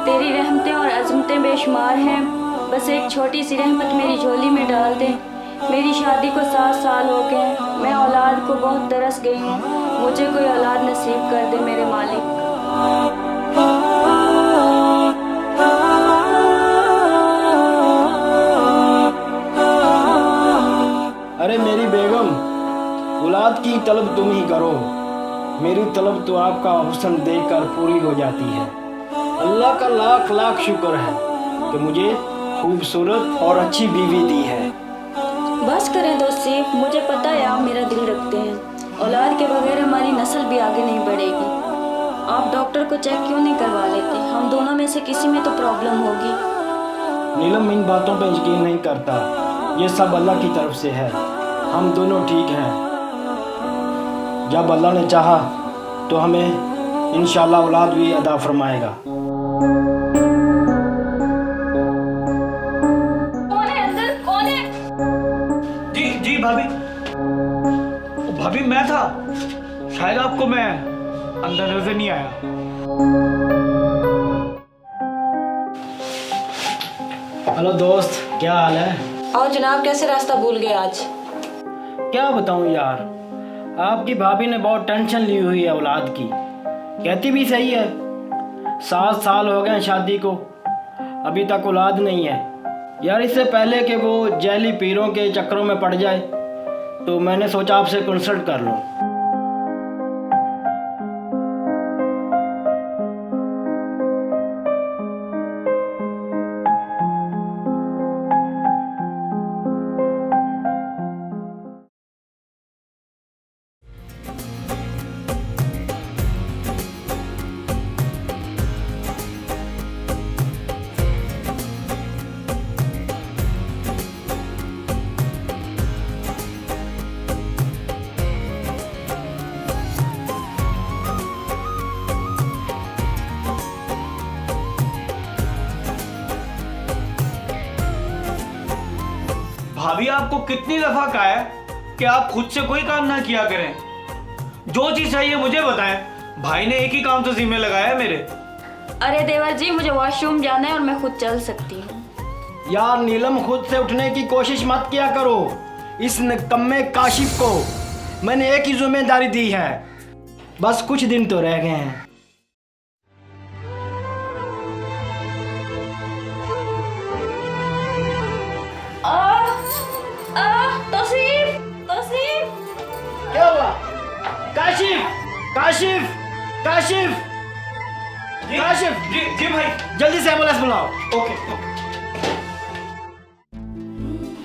तेरी रहमतें और अज़मतें बेशुमार हैं, बस एक छोटी सी रहमत मेरी झोली में डाल दे। मेरी शादी को 7 साल हो गए, मैं औलाद को बहुत तरस गई हूँ, मुझे कोई औलाद नसीब कर दे मेरे मालिक। अरे मेरी बेगम, औलाद की तलब तुम ही करो, मेरी तलब तो आपका हुस्न देखकर पूरी हो जाती है। अल्लाह का लाख लाख शुक्र है कि मुझे खूबसूरत और अच्छी बीवी दी है। बस करें तौसीफ, मुझे पता है आप मेरा दिल रखते हैं। औलाद के बगैर हमारी नस्ल भी आगे नहीं बढ़ेगी। आप डॉक्टर को चेक क्यों नहीं करवा लेते? हम दोनों में से किसी में तो प्रॉब्लम होगी। नीलम इन बातों पर यकीन नहीं करता, ये सब अल्लाह की तरफ से है। हम दोनों ठीक हैं। जब अल्लाह ने चाहा तो हमें इंशाअल्लाह औलाद भी अता फरमाएगा। कौन है अंदर? कौन है? जी जी भाभी, भाभी मैं था, शायद आपको मैं अंदर नजर नहीं आया। हेलो दोस्त, क्या हाल है? और जनाब, कैसे रास्ता भूल गए आज? क्या बताऊं यार, आपकी भाभी ने बहुत टेंशन ली हुई है औलाद की। कहती भी सही है, 7 साल हो गए शादी को, अभी तक औलाद नहीं है। यार इससे पहले कि वो जैली पीरों के चक्करों में पड़ जाए तो मैंने सोचा आपसे कंसल्ट कर लूं। भाभी आपको कितनी दफा कहा है कि आप खुद से कोई काम ना किया करें। जो चीज चाहिए मुझे बताएं। भाई ने एक ही काम तो जिम्मे लगाया है मेरे। अरे देवर जी, मुझे वॉशरूम जाना है और मैं खुद चल सकती हूँ। यार नीलम, खुद से उठने की कोशिश मत किया करो। इस निकम्मे काशिफ को मैंने एक ही जिम्मेदारी दी है, बस कुछ दिन तो रह गए हैं। तौसीफ, तौसीफ। क्या हुआ? काशिफ, काशिफ, काशिफ, काशिफ, जी जी भाई, जल्दी से एम्बुलेंस बुलाओ। ओके।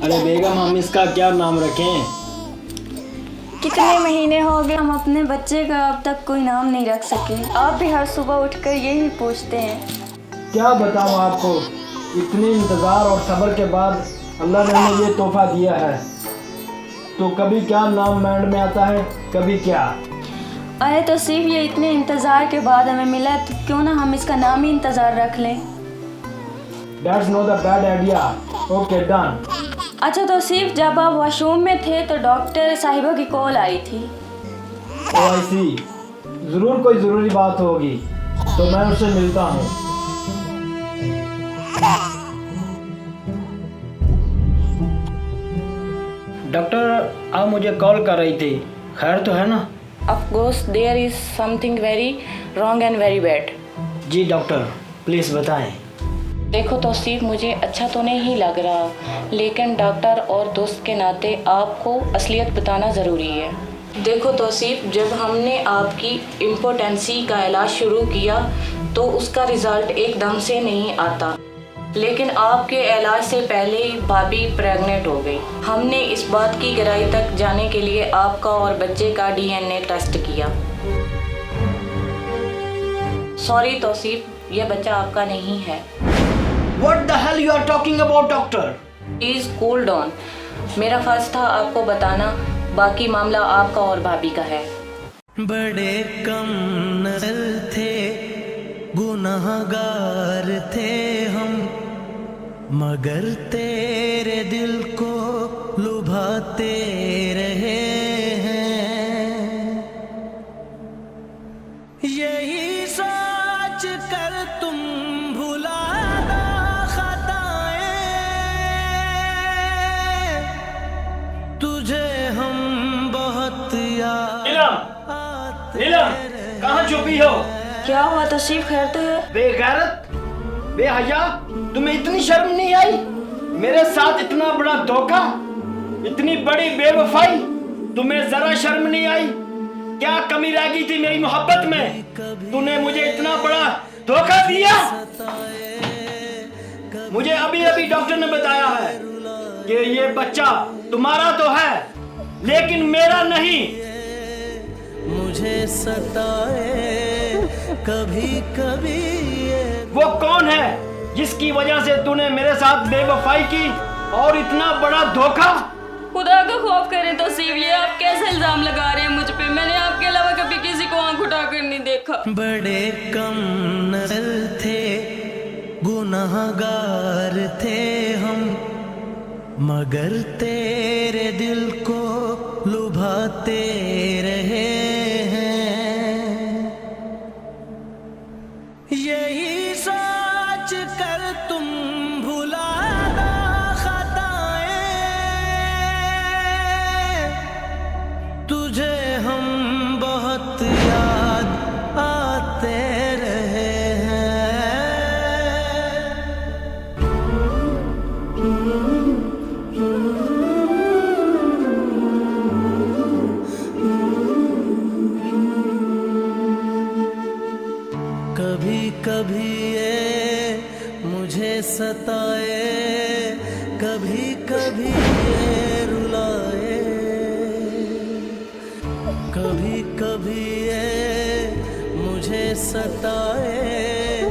अरे बेगम, हम इसका क्या नाम रखें? कितने महीने हो गए हम अपने बच्चे का अब तक कोई नाम नहीं रख सके। आप भी हर सुबह उठकर यही पूछते हैं। क्या बताऊं आपको, इतने इंतज़ार और सब्र के बाद अल्लाह ने हमें ये तोहफा दिया है, तो कभी क्या नाम माइंड में आता है, कभी क्या। अरे तौसीफ, ये इतने इंतज़ार के बाद हमें मिला, तो क्यों ना हम इसका नाम ही इंतज़ार रख लें। That's not a bad idea. Okay, done. अच्छा तौसीफ, जब आप वॉशरूम में थे तो डॉक्टर साहिबा की कॉल आई थी। Oh, I see. ज़रूर कोई ज़रूरी बात होगी, तो मैं उससे मिलता हूँ। डॉक्टर, आप मुझे कॉल कर रही थी, खैर तो है ना? Of course, there is something very wrong and very bad. जी डॉक्टर, प्लीज़ बताएं। देखो तौसीफ, मुझे अच्छा तो नहीं लग रहा, लेकिन डॉक्टर और दोस्त के नाते आपको असलियत बताना ज़रूरी है। देखो तौसीफ, जब हमने आपकी इम्पोटेंसी का इलाज शुरू किया तो उसका रिज़ल्ट एकदम से नहीं आता, लेकिन आपके इलाज से पहले ही भाभी प्रेग्नेंट हो गई। हमने इस बात की गहराई तक जाने के लिए आपका और बच्चे का डीएनए टेस्ट किया। सॉरी तौसीफ, यह बच्चा आपका नहीं है। What the hell you are talking about, doctor? Please cool down. मेरा फर्ज था आपको बताना, बाकी मामला आपका और भाभी का है। बड़े कम नस्ल थे, गुनाहगार थे हम, मगर तेरे दिल को लुभाते रहे हैं। यही सोच कर तुम छुपी हो? क्या हुआ तौसीफ, खैर तो है? बेगैरत, बेहया, तुम्हें इतनी शर्म नहीं आई? मेरे साथ इतना बड़ा धोखा, इतनी बड़ी बेवफाई, तुम्हें जरा शर्म नहीं आई? क्या कमी रह गई थी मेरी मोहब्बत में? तूने मुझे इतना बड़ा धोखा दिया। मुझे अभी अभी डॉक्टर ने बताया है कि ये बच्चा तुम्हारा तो है लेकिन मेरा नहीं। मुझे सताए कभी कभी ये वो कौन है जिसकी वजह से तूने मेरे साथ बेवफाई की और इतना बड़ा धोखा? खुदा का खौफ करें तौसीफ, ये आप कैसे इल्जाम लगा रहे हैं मुझ पे? मैंने आपके अलावा कभी किसी को आंख उठाकर नहीं देखा। बड़े कम नस्ल थे, गुनाहगार थे हम, मगर तेरे दिल को लुभाते रहे हैं। यही सोच कर तुम भुला दो खताएं, तुझे हम बहुत याद आते रहे हैं। कभी कभी ये मुझे सताए, कभी कभी ये रुलाए, कभी कभी ये मुझे सताए,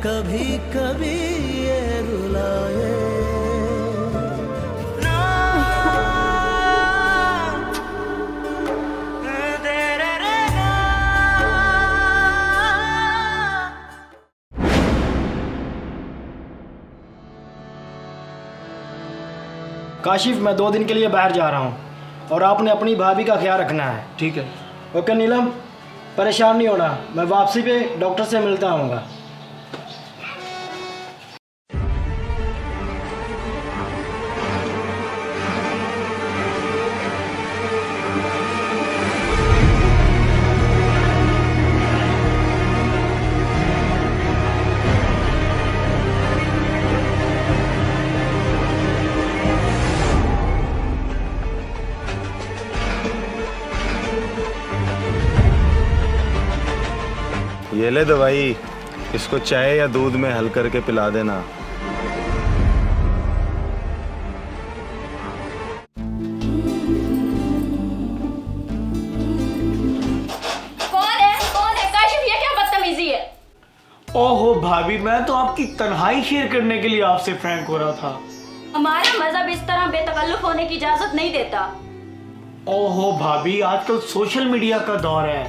कभी कभी ये रुलाए। काशिफ, मैं 2 दिन के लिए बाहर जा रहा हूँ और आपने अपनी भाभी का ख्याल रखना है। ठीक है। ओके नीलम, परेशान नहीं होना, मैं वापसी पे डॉक्टर से मिलता आऊँगा। ये ले दवाई, इसको चाय या दूध में हल करके पिला देना। कौन है? कौन है? काशिफ, ये क्या बदतमीजी है? ओहो भाभी, मैं तो आपकी तन्हाई शेयर करने के लिए आपसे फ्रैंक हो रहा था। हमारा मजहब इस तरह बेतकल्लुफ होने की इजाजत नहीं देता। ओहो भाभी, आजकल सोशल मीडिया का दौर है,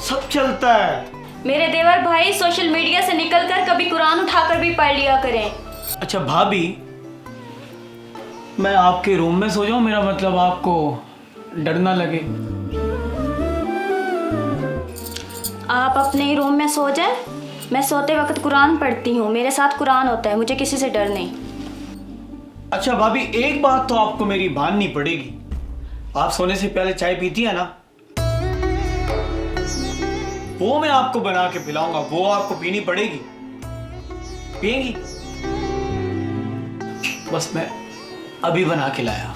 सब चलता है। मेरे देवर भाई, सोशल मीडिया से निकलकर कभी कुरान उठाकर भी पढ़ लिया करें। अच्छा भाभी, मैं आपके रूम में सो जाऊं? मेरा मतलब आपको डर ना लगे। आप अपने ही रूम में सो जाए, मैं सोते वक्त कुरान पढ़ती हूँ, मेरे साथ कुरान होता है, मुझे किसी से डर नहीं। अच्छा भाभी, एक बात तो आपको मेरी माननी पड़ेगी, आप सोने से पहले चाय पीती है ना? वो मैं आपको बना के पिलाऊंगा, वो आपको पीनी पड़ेगी। पिएंगी? बस मैं अभी बना के लाया।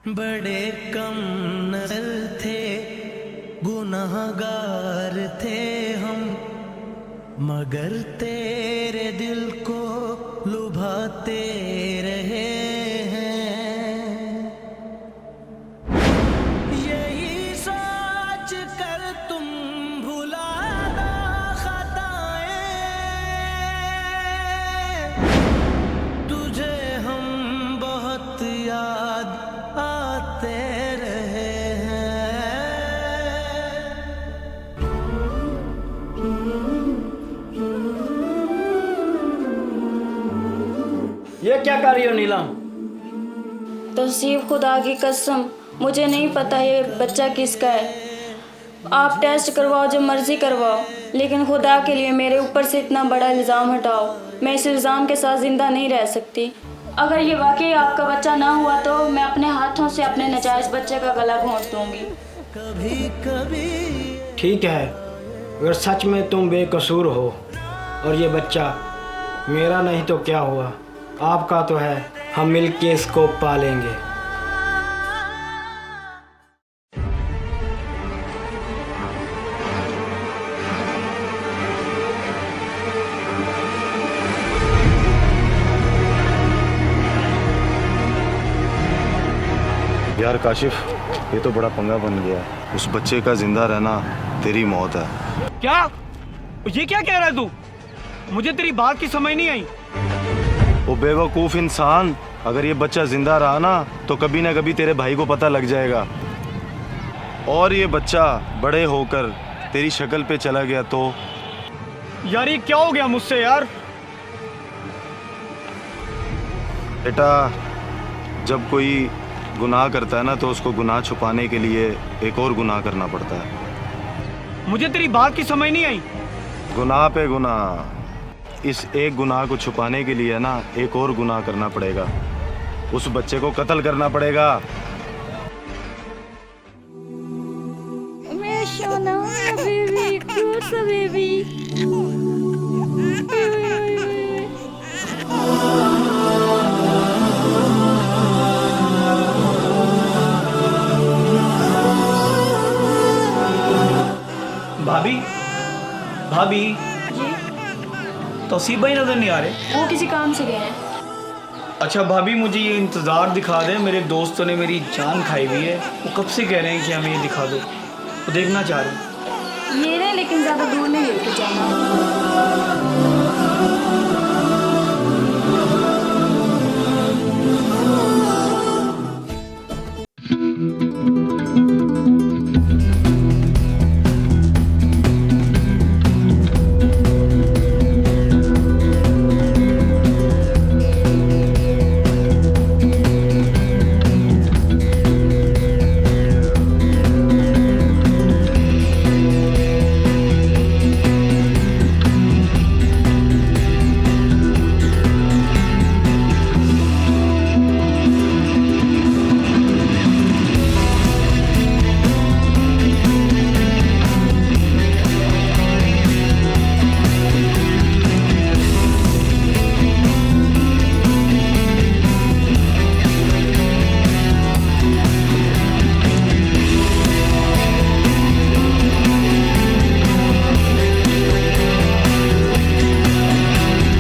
बड़े कम नजर थे, गुनाहगार थे हम, मगर तेरे दिल को लुभाते रहे हैं। यही सोच कर तुम भुला दो खताएं, तुझे हम बहुत याद आते रहे हैं। ये क्या कर रही हो नीलम? तौसीफ, खुदा की कसम मुझे नहीं पता ये बच्चा किसका है। आप टेस्ट करवाओ, जो मर्जी करवाओ, लेकिन खुदा के लिए मेरे ऊपर से इतना बड़ा इल्ज़ाम हटाओ। मैं इस इल्ज़ाम के साथ ज़िंदा नहीं रह सकती। अगर ये वाकई आपका बच्चा ना हुआ तो मैं अपने हाथों से अपने नाजायज़ बच्चे का गला घोंट दूंगी। कभी कभी ठीक है, अगर सच में तुम बेकसूर हो और ये बच्चा मेरा नहीं तो क्या हुआ, आपका तो है, हम मिलके इसको पालेंगे। यार काशिफ, ये तो बड़ा पंगा बन गया। उस बच्चे का जिंदा रहना तेरी मौत है। क्या? ये क्या कह रहा है तू? मुझे तेरी बात की समझ नहीं आई। वो बेवकूफ़ इंसान, अगर ये बच्चा जिंदा रहा ना तो कभी ना कभी तेरे भाई को पता लग जाएगा, और ये बच्चा बड़े होकर तेरी शक्ल पे चला गया तो। यार ये क्या हो गया मुझसे यार? बेटा, जब कोई गुनाह करता है ना तो उसको गुनाह छुपाने के लिए एक और गुनाह करना पड़ता है। मुझे तेरी बात की समझ नहीं आई। गुनाह पे गुनाह, इस एक गुनाह को छुपाने के लिए ना एक और गुनाह करना पड़ेगा। उस बच्चे को कत्ल करना पड़ेगा। मैं सोना बेबी, क्यूट सा बेबी। भाभी, भाभी, तौसीफ भाई नजर नहीं आ रहे। वो किसी काम से गए हैं। अच्छा भाभी, मुझे ये इंतज़ार दिखा दें, मेरे दोस्तों ने मेरी जान खाई हुई है। वो कब से कह रहे हैं कि हमें ये दिखा दो, वो देखना चाह रहे हैं। ये रहे, लेकिन ज़्यादा दूर नहीं लेके जाना।